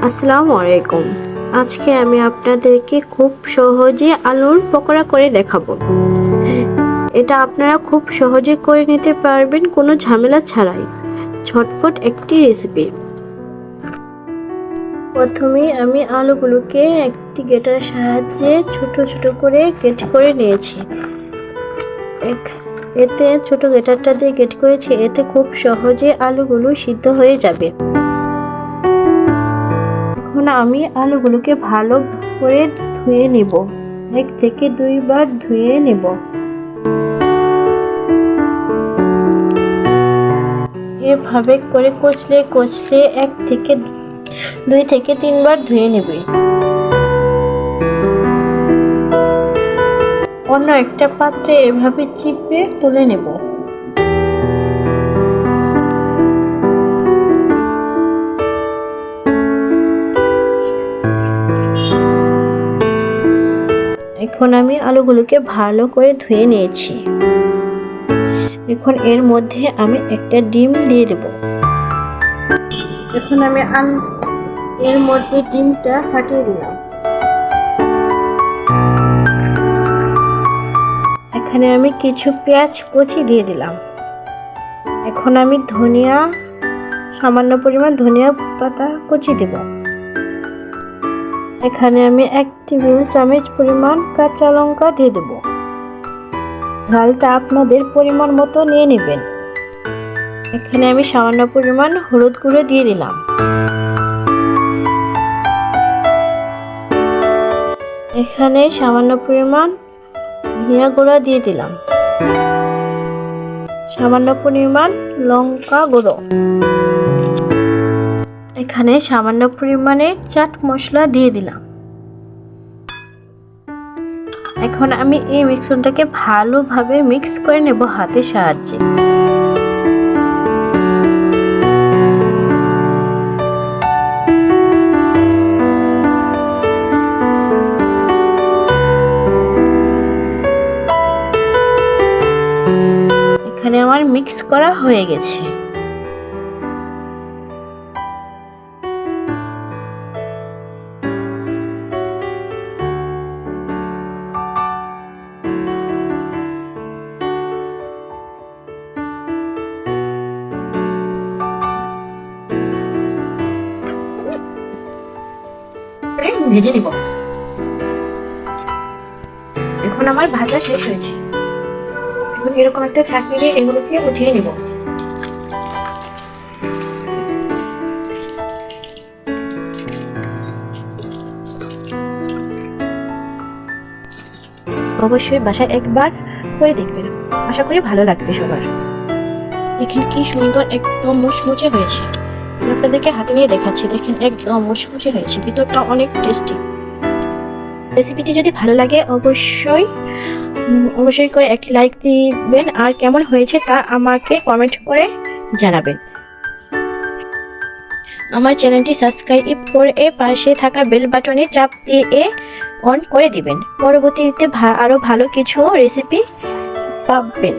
আসসালামু আলাইকুম। আজকে আমি আপনাদেরকে খুব সহজে আলুর পকোড়া করে দেখাবো। এটা আপনারা খুব সহজে করে নিতে পারবেন কোনো ঝামেলা ছাড়াই। ঝটপট একটি রেসিপি। প্রথমে আমি আলুগুলোকে একটি গ্রেটারের সাহায্যে ছোট ছোট করে কেট করে নিয়েছি। এতে ছোট গ্রেটারটা দিয়ে কেট করেছি, এতে খুব সহজে আলুগুলো সিদ্ধ হয়ে যাবে। এখন আমি আলুগুলোকে ভালো করে ধুয়ে নিব। 1 থেকে 2 বার ধুয়ে নেব। এভাবে করে কচলে 2 থেকে 3 বার ধুয়ে নেবে। অন্য একটা পাত্রে এভাবে চিপে তুলে নেব। এখন আমি আলুগুলোকে ভালো করে ধুয়ে নিয়েছি। এখন এর মধ্যে আমি একটা ডিম দিয়ে দেব। এখন আমি এর মধ্যে ডিমটা ফাটিয়ে দিলাম। এখানে আমি কিছু পেঁয়াজ কুচি দিয়ে দিলাম। এখন আমি সামান্য পরিমাণ ধনিয়া পাতা কুচি দেব। এখানে আমি 1 টেবিল চামচ পরিমাণ কাঁচা লঙ্কা দিয়ে দেব। ঝালটা আপনাদের পরিমাণ মতো নিয়ে নেবেন। এখানে আমি সামান্য পরিমাণ হলুদ গুঁড়ো দিয়ে দিলাম। এখানে সামান্য পরিমাণ ধনিয়া গুঁড়ো দিয়ে দিলাম। সামান্য পরিমাণ লঙ্কা গুঁড়ো। এখানে সামান্য পরিমাণে চাট মশলা দিয়ে দিলাম। এখন আমি এই মিশ্রণটাকে ভালোভাবে মিক্স করে নেব হাতের সাহায্যে। এখানে আমার মিক্স করা হয়ে গেছে। ভেজে নিব। এখন আমার ভাজা শেষ হয়েছে। এখন এরকম একটা ছাঁকনি দিয়ে এগুলোকে উঠিয়ে নিব। অবশ্যই বাসায় একবার করে দেখবেন, আশা করি ভালো লাগবে সবার। দেখেন কি সুন্দর একদম মুচমুচে হয়েছে। আপনাদেরকে হাতে নিয়ে দেখাচ্ছি। দেখেন একদম মুচমুচে হয়েছে, ভিতরটা অনেক টেস্টি। রেসিপিটি যদি ভালো লাগে অবশ্যই করে একটি লাইক দিবেন, আর কেমন হয়েছে তা আমাকে কমেন্ট করে জানাবেন। আমার চ্যানেলটি সাবস্ক্রাইব করে পাশে থাকা বেল বাটনে চাপ দিয়ে অন করে দিবেন। পরবর্তীতে আরো ভালো কিছু রেসিপি পাবেন।